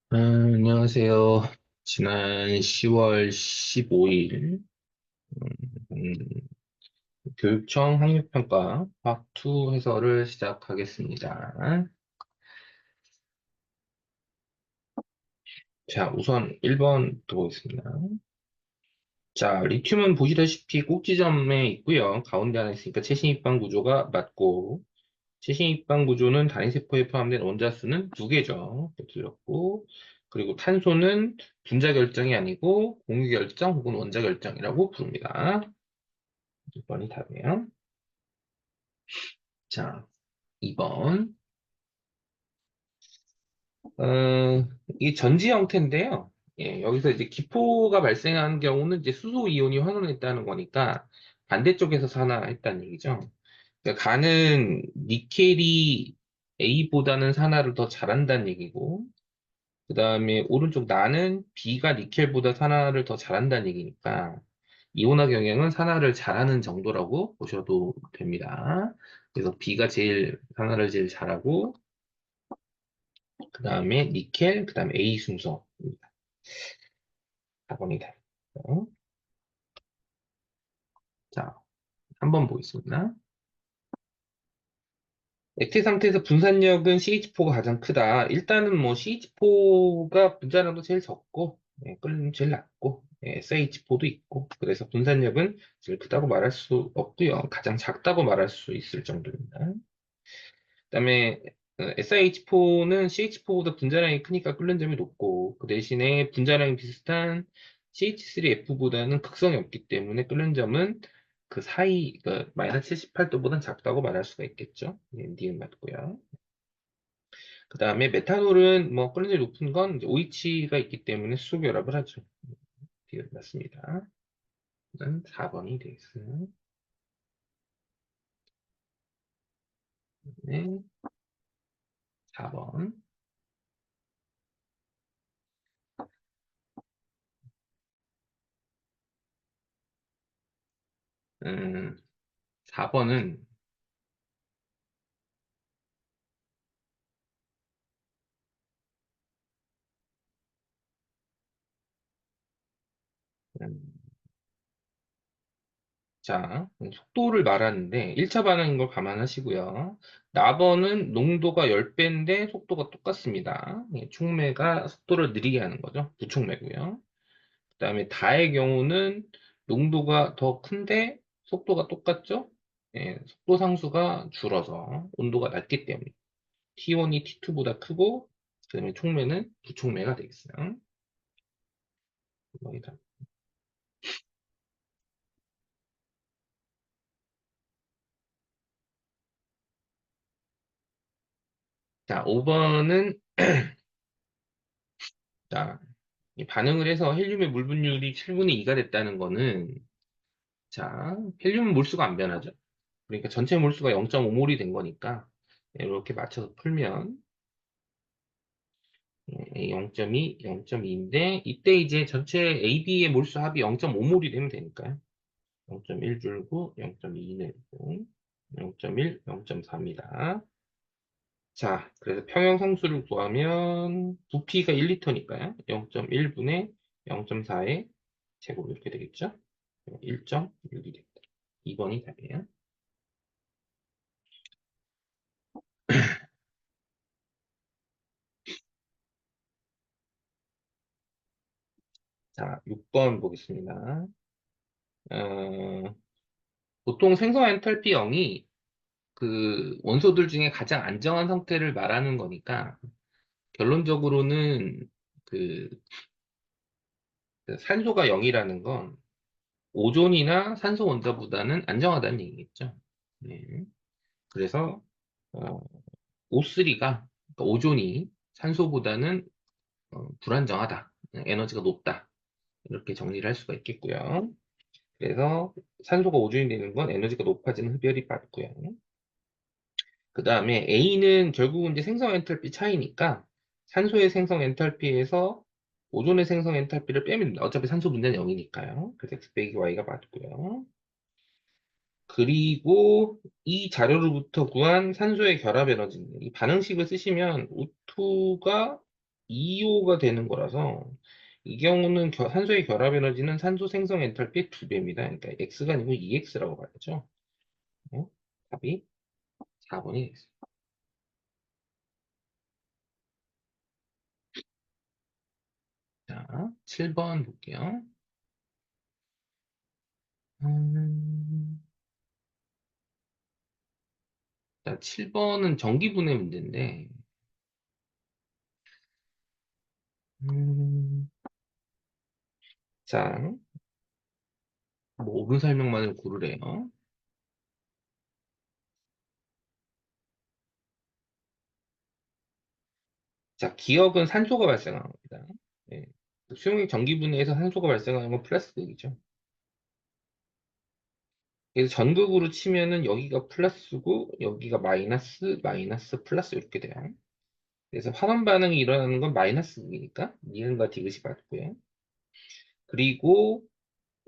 안녕하세요. 지난 10월 15일 교육청 학력평가 파트 2 해설을 시작하겠습니다. 자, 우선 1번부터 보겠습니다. 자, 리튬은 보시다시피 꼭지점에 있고요. 가운데 하나 있으니까 최신 입방 구조가 맞고, 최신 입방 구조는 단위세포에 포함된 원자 수는 2개죠. 들렸고, 그리고 탄소는 분자 결정이 아니고 공유 결정 혹은 원자 결정이라고 부릅니다. 2번이 답이에요. 자, 2번. 이 전지 형태인데요. 예, 여기서 이제 기포가 발생한 경우는 이제 수소 이온이 환원했다는 거니까 반대쪽에서 산화했다는 얘기죠. 그러니까 가는 니켈이 A보다는 산화를 더 잘한다는 얘기고, 그 다음에 오른쪽 나는 B가 니켈보다 산화를 더 잘한다는 얘기니까 이온화 경향은 산화를 잘하는 정도라고 보셔도 됩니다. 그래서 B가 제일 산화를 제일 잘하고 그 다음에 니켈, 그 다음에 A 순서입니다. 4번이 되겠고요. 자, 한번 보겠습니다. 액체 상태에서 분산력은 CH4가 가장 크다. 일단은 뭐 CH4가 분자량도 제일 적고, 끓는 제일 낮고, SH4도 있고, 그래서 분산력은 제일 크다고 말할 수 없고요. 가장 작다고 말할 수 있을 정도입니다. 그다음에 SH4는 CH4보다 분자량이 크니까 끓는 점이 높고 그 대신에 분자량이 비슷한 CH3F보다는 극성이 없기 때문에 끓는 점은 그 사이 마이너스 78도보다는 작다고 말할 수가 있겠죠. 니은 맞고요. 그 다음에 메탄올은 뭐 끓는 점이 높은 건 이제 OH가 있기 때문에 수소 결합을 하죠. 니은 맞습니다. 4번이 되겠어요. 네, 4번. 4번은 속도를 말하는데 1차 반응인 걸 감안하시고요. 나번은 농도가 10배인데 속도가 똑같습니다. 촉매가 속도를 느리게 하는 거죠. 부촉매고요. 그 다음에 다의 경우는 농도가 더 큰데 속도가 똑같죠? 속도 상수가 줄어서 온도가 낮기 때문에 T1이 T2보다 크고 그 다음에 촉매는 부촉매가 되겠어요. 자, 5번은 자, 이 반응을 해서 헬륨의 물 분율이 7분의 2가 됐다는 거는 자, 헬륨은 몰수가 안 변하죠. 그러니까 전체 몰수가 0.5몰이 된 거니까 이렇게 맞춰서 풀면 0.2, 0.2인데 이때 이제 전체 AB의 몰수 합이 0.5몰이 되면 되니까요. 0.1 줄고 0.2 내고 0.1, 0.4입니다. 자, 그래서 평형상수를 구하면 부피가 1리터니까요. 0.1분의 0.4의 제곱 이렇게 되겠죠? 1.6이 됩니다. 2번이 답이에요. 자, 6번 보겠습니다. 어, 보통 생성 엔탈피 0이 그 원소들 중에 가장 안정한 상태를 말하는 거니까 결론적으로는 그, 그 산소가 0이라는 건 오존이나 산소 원자보다는 안정하다는 얘기겠죠. 네. 그래서 O3가 오존이 산소보다는 불안정하다. 에너지가 높다. 이렇게 정리를 할 수가 있겠고요. 그래서 산소가 오존이 되는 건 에너지가 높아지는 흡열이 맞고요. 그 다음에 A는 결국은 이제 생성 엔탈피 차이니까 산소의 생성 엔탈피에서 오존의 생성 엔탈피를 빼면 됩니다. 어차피 산소 분자는 0이니까요. 그래서 X 빼기 Y가 맞고요. 그리고 이 자료로부터 구한 산소의 결합 에너지입니다. 이 반응식을 쓰시면 O2가 2호가 되는 거라서 이 경우는 산소의 결합 에너지는 산소 생성 엔탈피의 2배입니다. 그러니까 X가 아니고 EX라고 봐야죠. 어? 답이 4번이 되겠습니다. 자, 7번 볼게요. 음, 자, 7번은 전기분해 문제인데, 음, 자, 뭐 5분 설명만을 고르래요. 자, 기억은 산소가 발생하는 겁니다. 예. 수용액 전기분해에서 산소가 발생하는 건 플러스 극이죠. 그래서 전극으로 치면은 여기가 플러스고 여기가 마이너스, 마이너스, 플러스 이렇게 돼요. 그래서 환원 반응이 일어나는 건 마이너스 극이니까 니은과 디귿이 맞고요. 그리고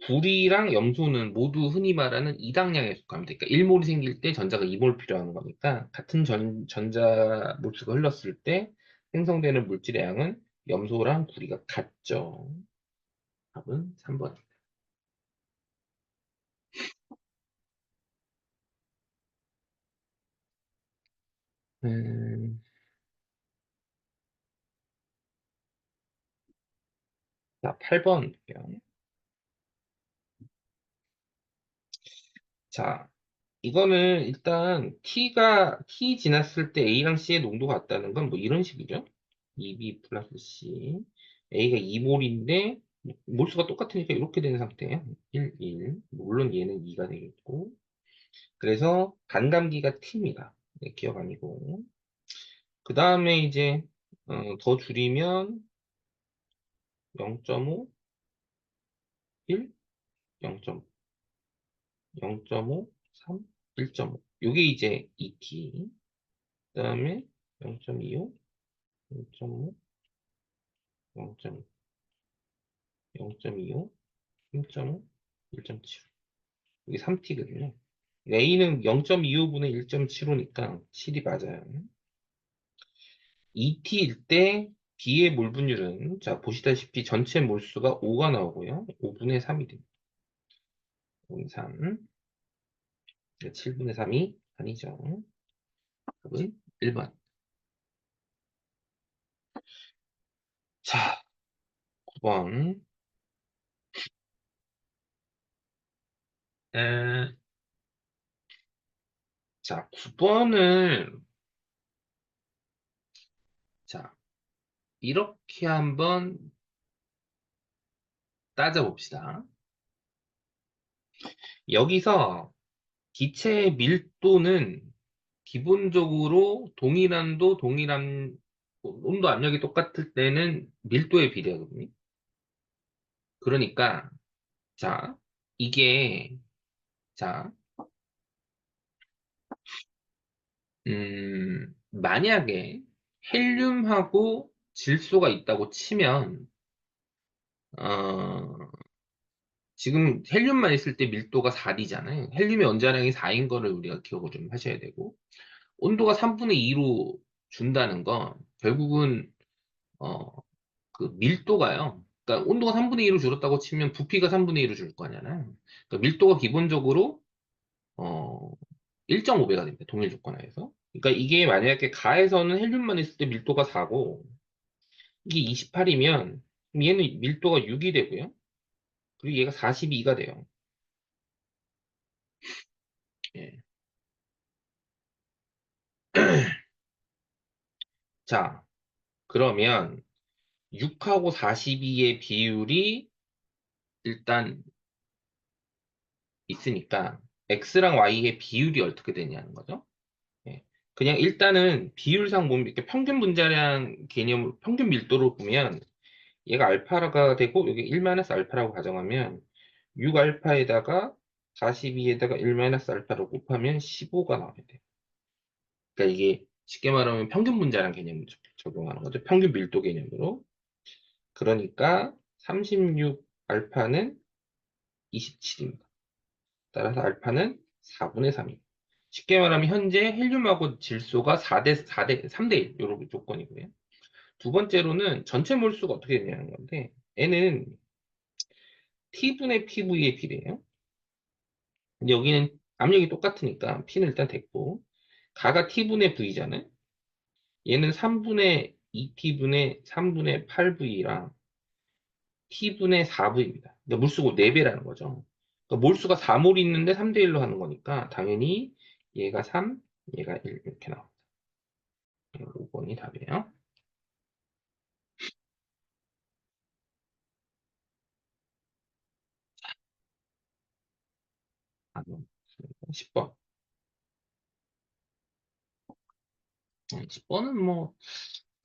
구리랑 염소는 모두 흔히 말하는 이당량에 속합니다. 그러니까 1몰이 생길 때 전자가 2몰 필요한 거니까 같은 전자 몰수가 흘렀을 때 생성되는 물질의 양은 염소랑 구리가 같죠. 답은 3번. 음, 자, 8번 볼게요. 자, 이거는 일단 T 지났을 때 A랑 C의 농도가 같다는 건 뭐 이런 식이죠. 2B 플러스 C. A가 2몰인데 몰수가 똑같으니까 이렇게 되는 상태예요. 1, 1. 물론 얘는 2가 되겠고. 그래서 반감기가 T입니다. 네, 기억 아니고. 그 다음에 이제 더 줄이면 0.5, 1, 0.5, 0.5, 3, 1.5. 요게 이제 ET. 그 다음에 0.25, 0.5, 0.5, 0.25, 3.5, 1.75. 이게 3T거든요. A는 0.25분의 1.75니까 7이 맞아요. 2T일 때 B의 몰 분율은 자 보시다시피 전체 몰수가 5가 나오고요. 5분의 3이 됩니다. 5분의 3. 7분의 3이 아니죠. 답은 1번. 자, 9번. 자, 9번을 자, 이렇게 한번 따져봅시다. 여기서 기체의 밀도는 기본적으로 동일한 온도 압력이 똑같을 때는 밀도에 비례하거든요. 그러니까 자 이게 자 만약에 헬륨하고 질소가 있다고 치면 어, 지금 헬륨만 있을 때 밀도가 4D잖아요. 헬륨의 원자량이 4인 거를 우리가 기억을 좀 하셔야 되고 온도가 3분의 2로 준다는 건 결국은 어, 그 밀도가요. 그러니까 온도가 3분의 2로 줄었다고 치면 부피가 3분의 2로 줄 거잖아요. 그러니까 밀도가 기본적으로 1.5배가 됩니다. 동일 조건 하에서. 그러니까 이게 만약에 가에서는 헬륨만 있을 때 밀도가 4고 이게 28이면 얘는 밀도가 6이 되고요. 그리고 얘가 42가 돼요. 예. 자, 그러면 6하고 42의 비율이 일단 있으니까 x랑 y의 비율이 어떻게 되냐는 거죠. 예. 그냥 일단은 비율상 보면 이렇게 평균 분자량 개념, 평균 밀도로 보면 얘가 알파가 되고 여기 1-알파라고 가정하면 6알파에다가 42에다가 1-알파를 곱하면 15가 나와야 돼요. 그러니까 이게 쉽게 말하면 평균 분자량 개념을 적용하는 거죠. 평균 밀도 개념으로. 그러니까 36알파는 27입니다. 따라서 알파는 4분의 3입니다. 쉽게 말하면 현재 헬륨하고 질소가 4대 3대 1 이런 조건이고요. 두 번째로는 전체 몰수가 어떻게 되냐는 건데, N은 T분의 PV에 비례해요. 근데 여기는 압력이 똑같으니까 P는 일단 됐고, 가가 T분의 V잖아요. 얘는 3분의 2T분의 3분의 8V랑 T분의 4V입니다. 그러니까 물수고 4배라는 거죠. 그러니까 몰수가 4몰이 있는데 3대 1로 하는 거니까 당연히 얘가 3, 얘가 1 이렇게 나옵니다. 5번이 답이에요. 아, 10번. 10번은 뭐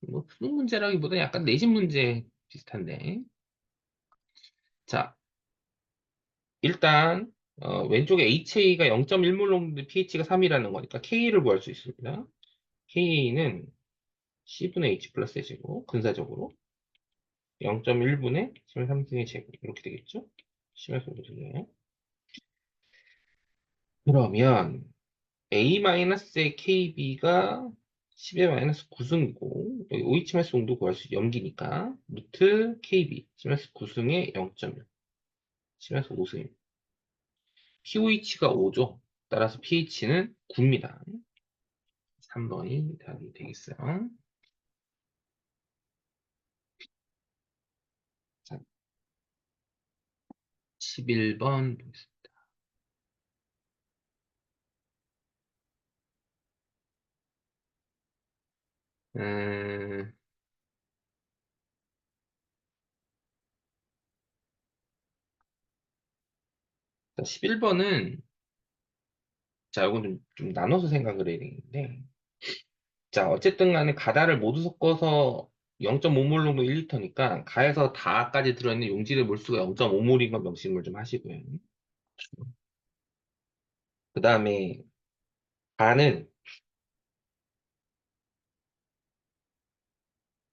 푸는 문제라기보다 약간 내신 문제 비슷한데. 자, 일단 왼쪽에 HA가 0.1몰 농도 pH가 3이라는 거니까 K를 구할 수 있습니다. K는 C분의 H 플러스 H고 근사적으로 0.1분의 13승의 제곱 이렇게 되겠죠? 심할 소리 들려요. 그러면 A-의 KB가 10의 마이너스 9승이고 여기 OH 마이너스 농도 구할 수 염기니까 루트 KB 10마이너스 9승의 0.1 10마이너스 5승입니다. pOH가 5죠. 따라서 pH는 9입니다. 3번이 답이 되겠어요. 자, 11번 보겠습니다. 11번은 자, 이건 좀 나눠서 생각을 해야 되는데 자, 어쨌든 간에 가다를 모두 섞어서 0.5몰 정도 1리터니까 가에서 다까지 들어있는 용질의 몰수가 0.5몰인 건 명심을 좀 하시고요. 그 다음에 가는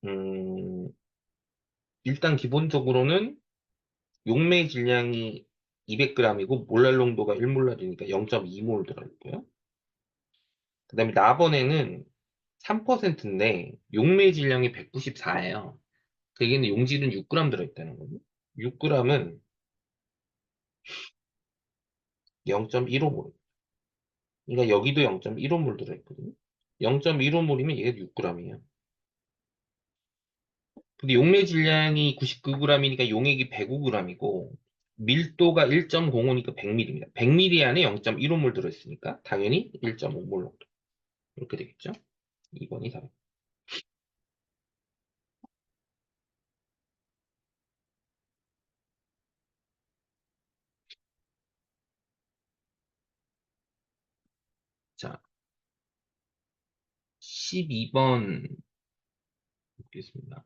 음, 일단 기본적으로는 용매 질량이 200g이고 몰랄 농도가 1몰랄이니까 0.2몰 들어있고요. 그 다음에 나번에는 3%인데 용매 질량이 194예요. 그게는 용질은 6g 들어있다는 거죠. 6g은 0.15몰. 그러니까 여기도 0.15몰 들어있거든요. 0.15몰이면 얘가 6g이에요. 근데 용매 질량이 99g이니까 용액이 105g이고 밀도가 1.05니까 100ml입니다. 100ml 안에 0.15몰 들어있으니까 당연히 1.5몰 정도. 이렇게 되겠죠? 2번이 답. 자, 12번 보겠습니다.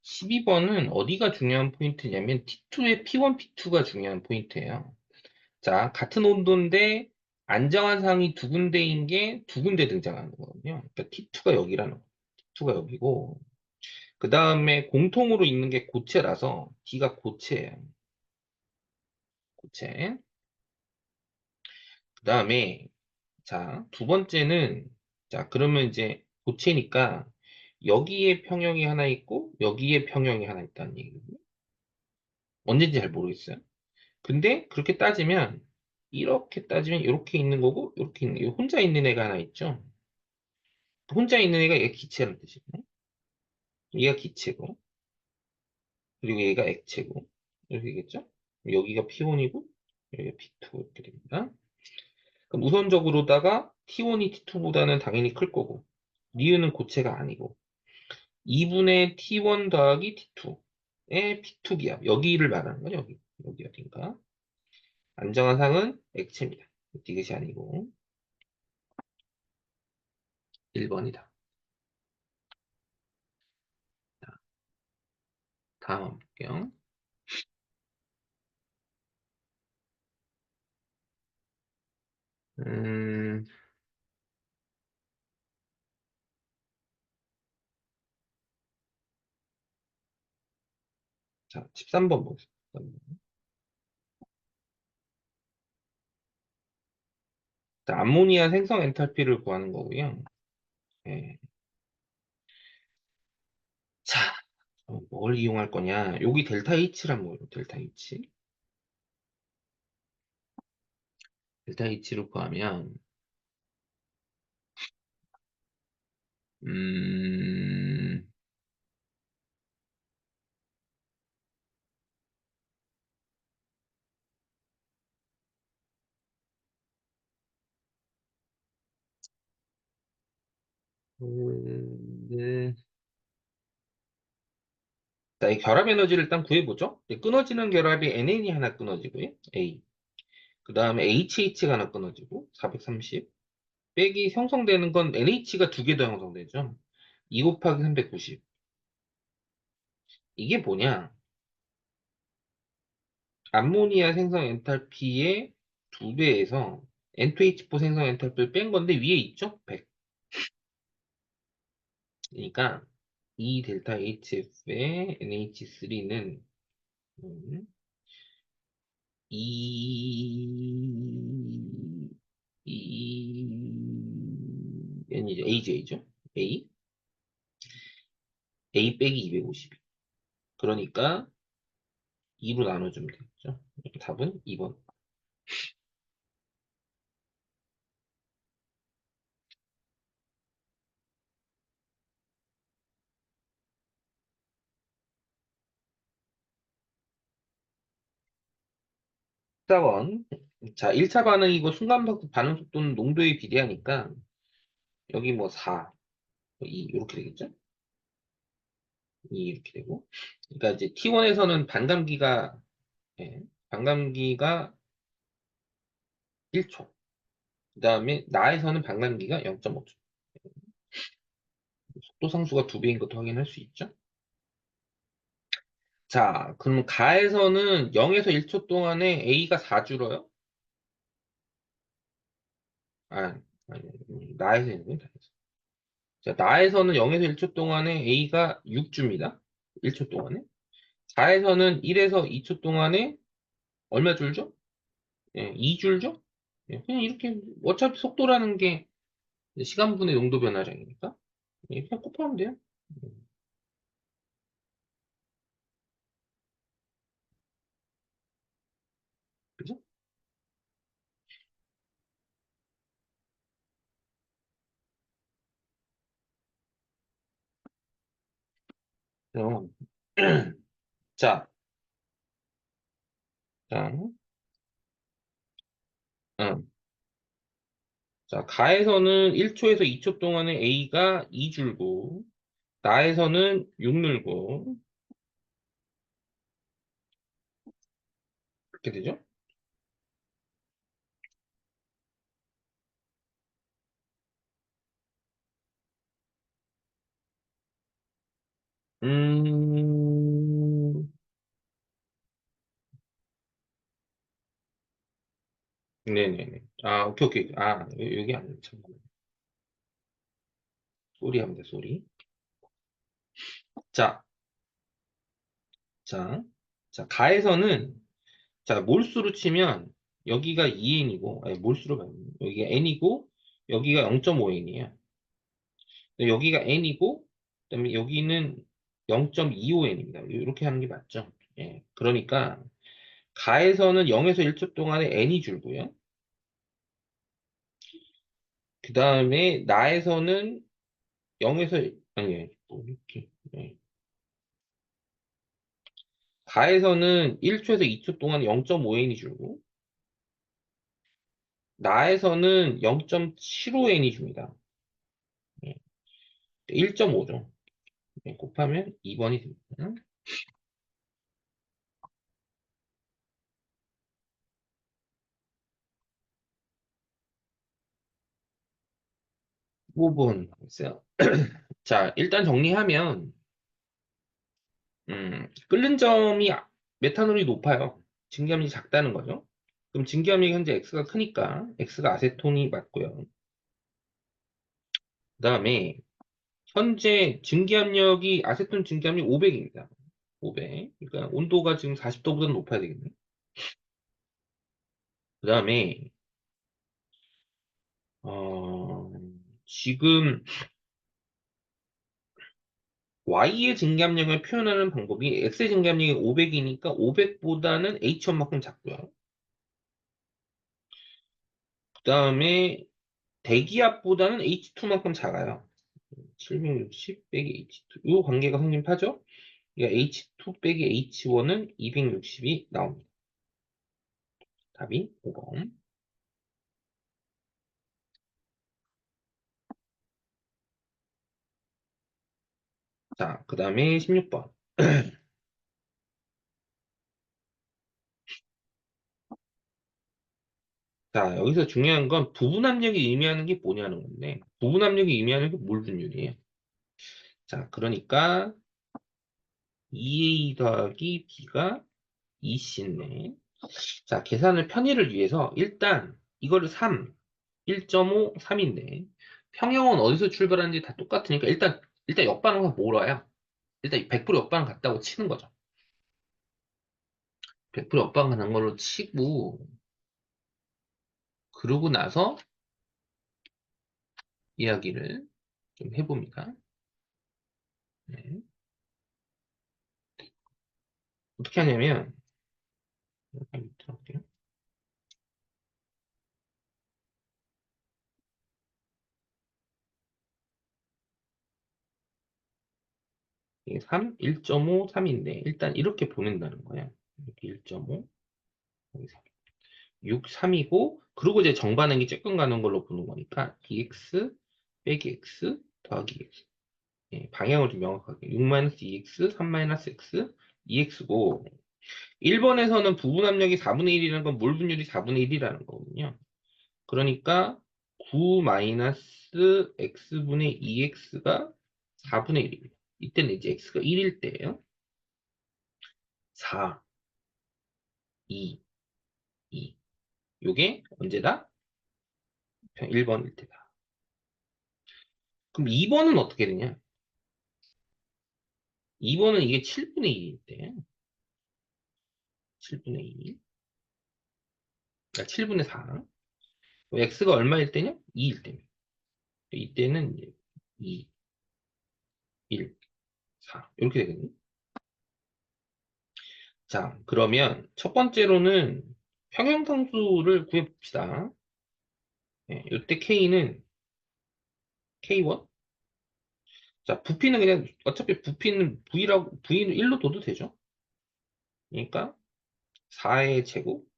12번은 어디가 중요한 포인트냐면 T2의 P1, P2가 중요한 포인트예요. 자, 같은 온도인데 안정한 상이 두 군데인 게 두 군데 등장하는 거거든요. 그러니까 T2가 여기라는 거. T2가 여기고 그 다음에 공통으로 있는 게 고체라서 D가 고체예요. 고체. 그 다음에 자, 두 번째는 자, 그러면 이제 고체니까 여기에 평형이 하나 있고 여기에 평형이 하나 있다는 얘기거든요. 언제인지 잘 모르겠어요. 근데 그렇게 따지면 이렇게 따지면 이렇게 있는 거고 이렇게 있는 혼자 있는 애가 하나 있죠. 혼자 있는 애가 얘가 기체라는 뜻이고 얘가 기체고 그리고 얘가 액체고 이렇게 되겠죠. 여기가 P1이고 여기가 P2 이렇게 됩니다. 그럼 우선적으로다가 T1이 T2보다는 당연히 클 거고 니은은 고체가 아니고 2분의 T1 더하기 T2의 P2 기압 여기를 말하는 거죠. 여기 어딘가 안정한 상은 액체입니다. 이것이 아니고 1번이다. 다음 볼게요. 음, 자, 13번 보겠습니다. 자, 암모니아 생성 엔탈피를 구하는 거고요. 예. 뭘 이용할 거냐? 여기 델타 H란 뭐예요? 델타 H. 델타 H로 구하면, 음, 네. 자, 이 결합 에너지를 일단 구해보죠. 네, 끊어지는 결합이 NN이 하나 끊어지고요. A. 그 다음에 HH가 하나 끊어지고, 430. 빼기 형성되는 건 NH가 두 개 더 형성되죠. 2 곱하기 390. 이게 뭐냐? 암모니아 생성 엔탈피의 두 배에서 N2H4 생성 엔탈피를 뺀 건데 위에 있죠? 100. 그러니까 이 델타 HF의 NH3는 N이죠. AJ죠. A. A 빼기 250. 그러니까 2로 나눠주면 되겠죠. 답은 2번. 사 번 자, 1차 반응이고 순간 반응 속도는 농도에 비례하니까 여기 뭐 4, 뭐 2 이렇게 되겠죠? 2 이렇게 되고. 그러니까 이제 T1에서는 반감기가 예, 반감기가 1초. 그다음에 나에서는 반감기가 0.5초. 속도 상수가 2배인 것도 확인할 수 있죠? 자, 그럼 가에서는 0에서 1초 동안에 A가 4 줄어요? 아, 아니, 나에서 있는 건 다르죠. 자, 나에서는 0에서 1초 동안에 A가 6 줍니다. 1초 동안에. 가에서는 1에서 2초 동안에 얼마 줄죠? 예, 2줄죠? 예, 그냥 이렇게 어차피 속도라는 게 시간분의 용도 변화량이니까 예, 그냥 곱하면 돼요. 그죠? 그럼 자, 자, 응. 자, 가에서는 1초에서 2초 동안에 A가 2줄고 나에서는 6 늘고 그렇게 되죠? 음, 네네네. 아, 오케이, 오케이. 아, 여기 안, 참, 쏘리 하면 돼, 쏘리. 자, 자, 자, 가에서는, 자, 몰수로 치면, 여기가 2n이고, 아니, 몰수로 가면, 여기가 n이고, 여기가 0.5n이에요. 여기가 n이고, 그다음에 여기는 0.25n입니다. 이렇게 하는 게 맞죠? 예. 그러니까, 가에서는 0에서 1초 동안에 n이 줄고요. 그 다음에, 나에서는 0에서, 아니, 뭐 이렇게. 예. 가에서는 1초에서 2초 동안 0.5n이 줄고, 나에서는 0.75n이 줍니다. 1.5죠. 곱하면 2번이 됩니다. 5번. 있어요. 자, 일단 정리하면, 끓는 점이 메탄올이 높아요. 증기압력이 작다는 거죠. 그럼 증기압력이 현재 X가 크니까 X가 아세톤이 맞고요. 그 다음에 현재 증기압력이 아세톤 증기압력이 500입니다. 500. 그러니까 온도가 지금 40도보다 높아야 되겠네. 그 다음에 지금 Y의 증감력을 표현하는 방법이 X의 증감력이 500이니까 500보다는 H1만큼 작고요. 그 다음에 대기압보다는 H2만큼 작아요. 760 빼기 H2. 이 관계가 성립하죠? 그러니까 H2 빼기 H1은 260이 나옵니다. 답이 5번. 자, 그 다음에 16번. 자, 여기서 중요한 건 부분압력이 의미하는 게 뭐냐는 건데, 부분압력이 의미하는 게 몰 분율이에요. 자, 그러니까 2A 더하기 B가 2C네. 자, 계산을 편의를 위해서 일단 이거를 3, 1.5, 3인데 평형은 어디서 출발하는지 다 똑같으니까 일단 역반응을 몰아요. 일단 100% 역반응 같다고 치는 거죠. 100% 역반응 간 걸로 치고 그러고 나서 이야기를 좀 해봅니다. 네. 어떻게 하냐면 여기 들어갈게요. 이게 3, 1.5, 3인데 일단 이렇게 보낸다는 거예요. 이렇게 1.5, 여기 3. 6, 3이고 그리고 이제 정반응이 조금 가는 걸로 보는 거니까 dx 빼기 x 더하기 x. 예, 방향을 좀 명확하게 6-2x, 3-x, 2x고 1번에서는 부분압력이 4분의 1이라는 건 몰분율이 4분의 1이라는 거거든요. 그러니까 9-x분의 2x가 4분의 1입니다. 이때는 이제 x가 1일 때예요. 4, 2, 2. 요게 언제다? 1번일 때다. 그럼 2번은 어떻게 되냐? 2번은 이게 7분의 1일 때. 7분의 2. 그러니까 7분의 4. x가 얼마일 때냐? 2일 때입니다. 이때는 이제 2, 1, 4. 이렇게 되거든요. 자, 그러면 첫 번째로는 평형상수를 구해봅시다. 예, 이때 k는 k1. 자, 부피는 그냥 어차피 부피는 v는 1로 둬도 되죠. 그러니까 4의 제곱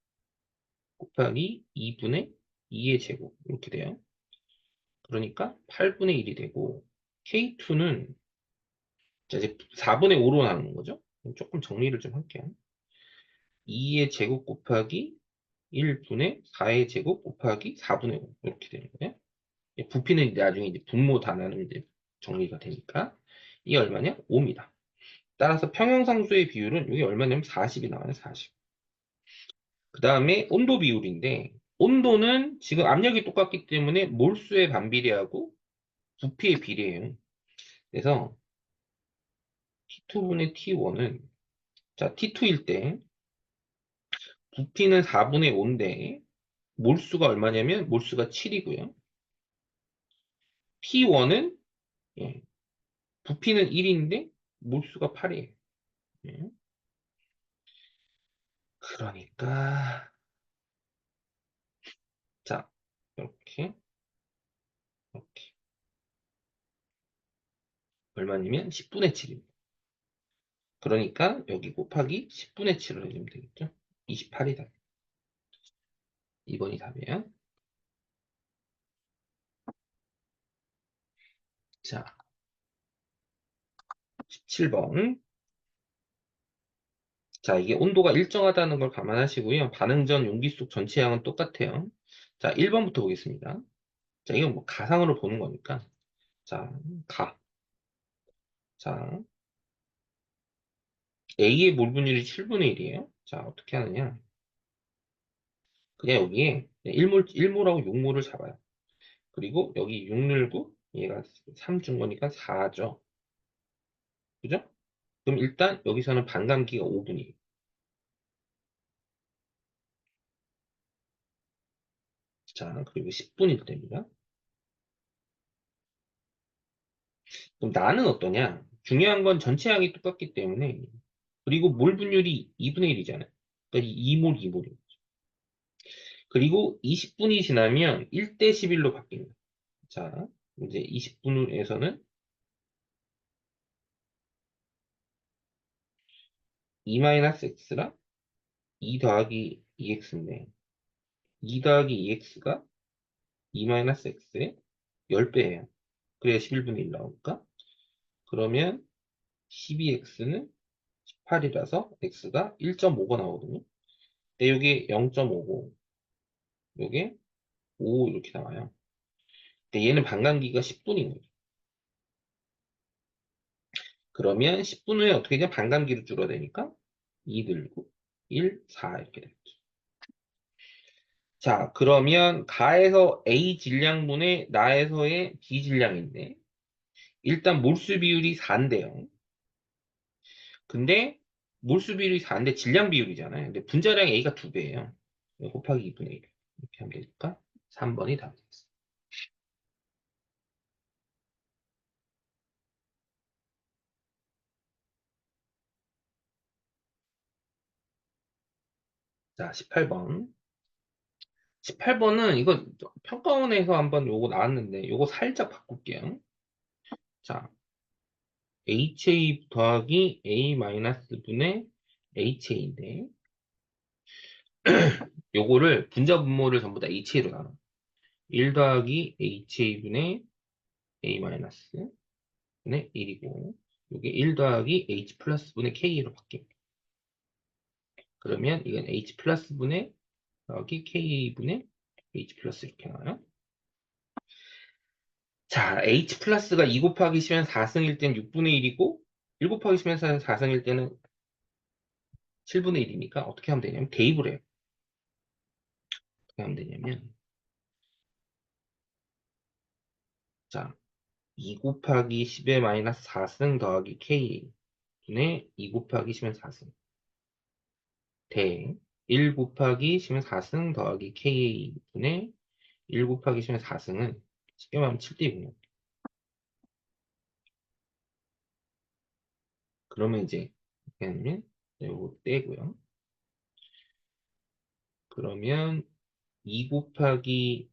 곱하기 2분의 2의 제곱 이렇게 돼요. 그러니까 8분의 1이 되고 K2는 이제 4분의 5로 나누는 거죠. 조금 정리를 좀 할게요. 2의 제곱 곱하기 1분의 4의 제곱 곱하기 4분의 5 이렇게 되는 거예요. 부피는 나중에 이제 분모 다 나누면 이제 정리가 되니까 이게 얼마냐? 5입니다. 따라서 평형상수의 비율은 이게 얼마냐면 40이 나와요. 40. 그 다음에 온도 비율인데 온도는 지금 압력이 똑같기 때문에 몰수의 반비례하고 부피의 비례예요. 그래서 T2분의 T1은 자 T2일 때 부피는 4분의 5인데 몰수가 얼마냐면 몰수가 7이고요. T1은 부피는 1인데 몰수가 8이에요. 예. 그러니까 자 이렇게 이렇게 얼마냐면 10분의 7입니다. 그러니까 여기 곱하기 10분의 7을 해주면 되겠죠. 28이다. 2번이 답이에요. 자, 17번. 자, 이게 온도가 일정하다는 걸 감안하시고요. 반응 전 용기 속 전체 양은 똑같아요. 자, 1번부터 보겠습니다. 자, 이건 뭐 가상으로 보는 거니까. 자, 가. 자, A의 몰 분율이 7분의 1이에요. 자, 어떻게 하느냐. 그냥 여기에 1몰하고 6몰을 잡아요. 그리고 여기 6 늘고 얘가 3 준 거니까 4죠. 그죠? 그럼 일단 여기서는 반감기가 5분이에요. 자, 그리고 10분일 때입니다. 그럼 나는 어떠냐? 중요한 건 전체 양이 똑같기 때문에. 그리고 몰 분율이 2분의 1이잖아요. 그러니까 2몰, 2몰이. 그리고 20분이 지나면 1대 11로 바뀝니다. 자, 이제 20분에서는 2-x랑 2 더하기 2x인데 2 더하기 2x가 2-x의 10배예요. 그래야 11분의 1 나올까? 그러면 12x는 18이라서 x가 1.5가 나오거든요. 근데 여기 0.5고 여기 5 이렇게 나와요. 근데 얘는 반감기가 10분인 거죠. 그러면 10분 후에 어떻게 되냐? 반감기로 줄어드니까 2 들고 1, 4 이렇게 되죠. 자, 그러면 가에서 A 질량분의 나에서의 B 질량인데 일단 몰수 비율이 4인데요. 근데 몰수 비율이 4인데 질량 비율이잖아요. 근데 분자량 A가 2배예요. 곱하기 2분의 1 이렇게 하면 되니까 3번이 답이 되겠습니다. 자, 18번. 18번은 이거 평가원에서 한번 요거 나왔는데 요거 살짝 바꿀게요. 자, HA 더하기 A 마이너스 분의 HA인데 요거를 분자 분모를 전부 다 HA로 나눠. 1 더하기 HA 분의 A 마이너스 분의 1이고 요게 1 더하기 H 플러스 분의 K로 바뀝니다. 그러면 이건 H 플러스 분의 더하기 K 분의 H 플러스 이렇게 나와요. 자, H 플러스가 2 곱하기 10은 4승일 때는 6분의 1이고 1 곱하기 10은 4승일 때는 7분의 1이니까 어떻게 하면 되냐면 대입을 해요. 어떻게 하면 되냐면 자, 2 곱하기 10의 마이너스 4승 더하기 K 분의 2 곱하기 10은 4승 대 1 곱하기 10은 4승 더하기 K 분의 1 곱하기 10은 4승은 쉽게 말하면 7대 6이요. 그러면 이제 어떻게 하냐면 이거 떼고요. 그러면 2 곱하기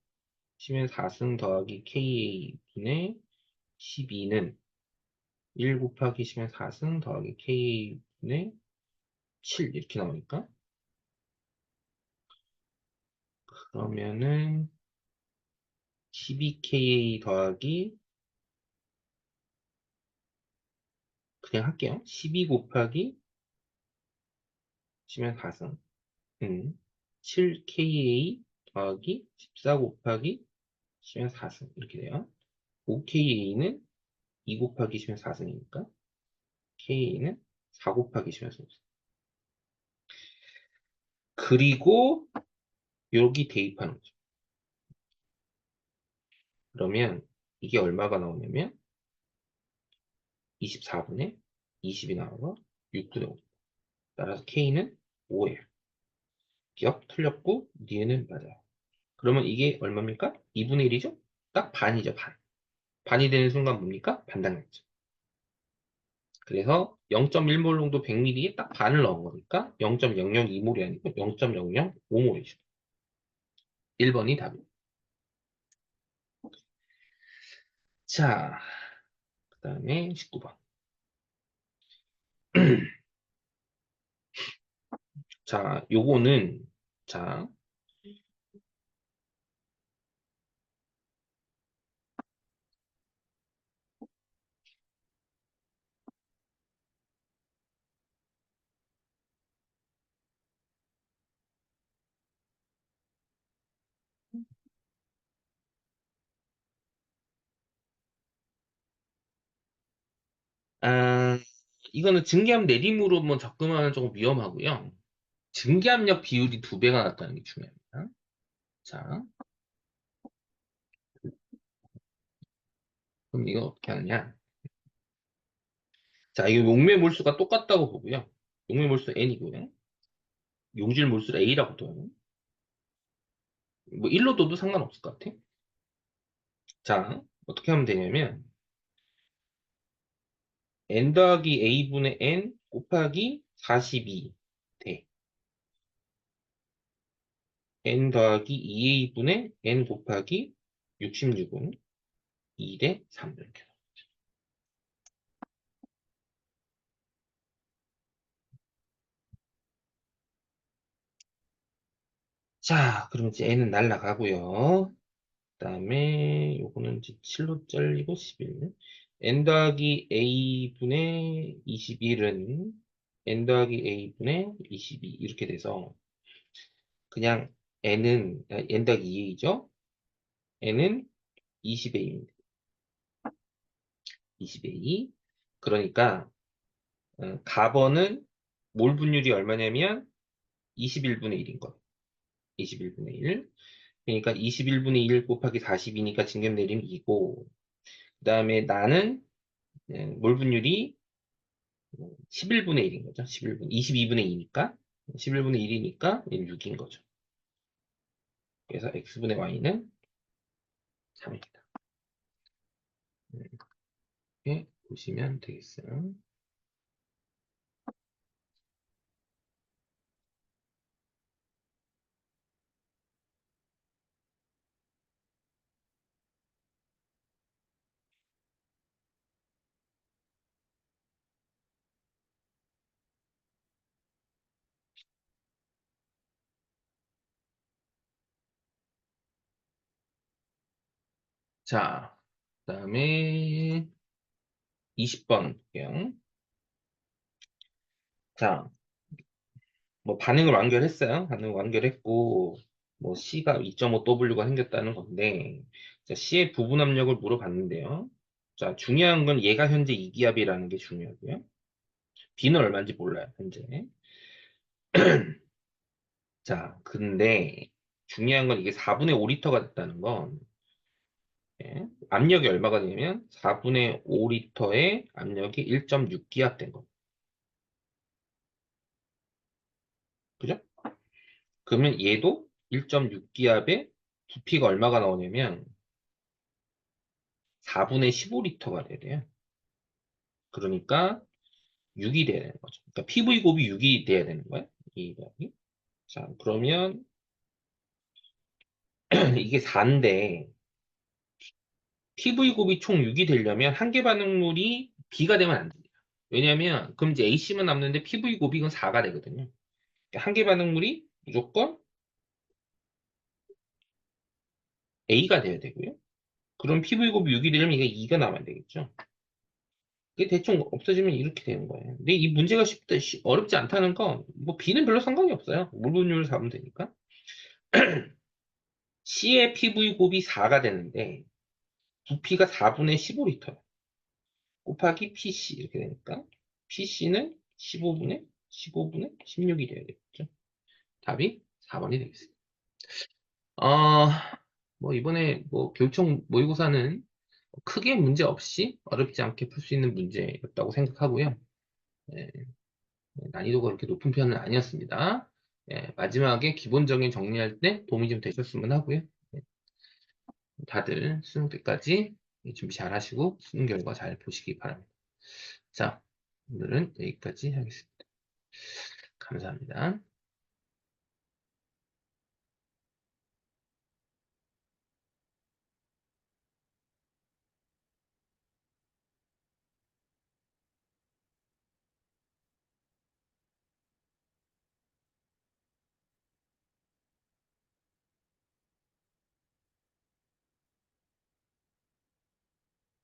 10은 4승 더하기 KA분의 12는 1 곱하기 10은 4승 더하기 KA분의 7 이렇게 나오니까 그러면은 12KA 더하기 그냥 할게요. 12 곱하기 10은 4승 7KA 더하기 14 곱하기 10은 4승 이렇게 돼요. 5KA는 2 곱하기 10은 4승이니까 KA는 4 곱하기 10은 4승. 그리고 여기 대입하는 거죠. 그러면 이게 얼마가 나오냐면 24분의 20이 나와서 6분의 5. 따라서 K는 5예요. 기억 틀렸고 니은은 맞아요. 그러면 이게 얼마입니까? 2분의 1이죠? 딱 반이죠, 반. 반이 되는 순간 뭡니까? 반당했죠. 그래서 0.1몰 농도 100ml에 딱 반을 넣은 거니까 0.002몰이 아니고 0.005몰이죠. 1번이 답이에요. 자, 그 다음에 19번. 자, 요거는 자, 아, 이거는 증기압 내림으로 한번 접근하면 조금 위험하고요. 증기압력 비율이 2배가 났다는 게 중요합니다. 자, 그럼 이거 어떻게 하느냐? 자, 이거 용매 몰수가 똑같다고 보고요. 용매 몰수 n이고요. 용질 몰수를 a라고 둬요. 뭐 1로 둬도 상관없을 것 같아. 자, 어떻게 하면 되냐면 n 더하기 a분의 n 곱하기 42 돼. n 더하기 2a분의 n 곱하기 66은 2 대 3 이렇게. 자, 그럼 이제 n은 날라가고요. 그다음에 요거는 이제 7로 잘리고 11. n 더하기 a분의 21은 n 더하기 a분의 22 이렇게 돼서 그냥 n 더하기 2a죠. n은 20a입니다. 20a. 그러니까 가번은 몰 분율이 얼마냐면 21분의 1인 거예요. 21분의 1. 그러니까 21분의 1 곱하기 40이니까 직접 내리면 2고, 그 다음에 나는 몰 분율이 11분의 1인 거죠. 11분, 22분의 2니까. 11분의 1이니까 6인 거죠. 그래서 x분의 y는 3입니다. 이렇게 보시면 되겠어요. 자, 그 다음에 20번 볼게요. 자, 뭐 반응을 완결했어요. 반응을 완결했고, 뭐 C가 2.5W가 생겼다는 건데, 자, C의 부분 압력을 물어봤는데요. 자, 중요한 건 얘가 현재 이기압이라는 게 중요하고요. B는 얼마인지 몰라요, 현재. 자, 근데 중요한 건 이게 4분의 5리터가 됐다는 건, 예, 압력이 얼마가 되냐면 4분의 5리터의 압력이 1.6기압 된 겁니다. 그죠? 그러면 얘도 1.6기압에 부피가 얼마가 나오냐면 4분의 15리터가 돼야 돼요. 그러니까 6이 돼야 되는 거죠. 그러니까 PV 곱이 6이 돼야 되는 거예요. 이 곱이. 자, 그러면 이게 4인데 PV 곱이 총 6이 되려면 한계 반응물이 B가 되면 안 됩니다. 왜냐면 그럼 이제 AC만 남는데 PV 곱이 건 4가 되거든요. 그러니까 한계 반응물이 무조건 A가 돼야 되고요. 그럼 PV 곱이 6이 되려면 이게 2가 남아야 되겠죠. 이게 대충 없어지면 이렇게 되는 거예요. 근데 이 문제가 어렵지 않다는 건, 뭐, B는 별로 상관이 없어요. 물분율을 잡으면 되니까. C의 PV 곱이 4가 되는데, 부피가 4분의 15리터 곱하기 PC 이렇게 되니까, PC는 15분의 16이 돼야 되겠죠. 답이 4번이 되겠습니다. 어, 뭐, 이번에 뭐, 교육청 모의고사는 크게 문제 없이 어렵지 않게 풀 수 있는 문제였다고 생각하고요. 예, 난이도가 그렇게 높은 편은 아니었습니다. 예, 마지막에 기본적인 정리할 때 도움이 좀 되셨으면 하고요. 예, 다들 수능 때까지 준비 잘 하시고 수능 결과 잘 보시기 바랍니다. 자, 오늘은 여기까지 하겠습니다. 감사합니다.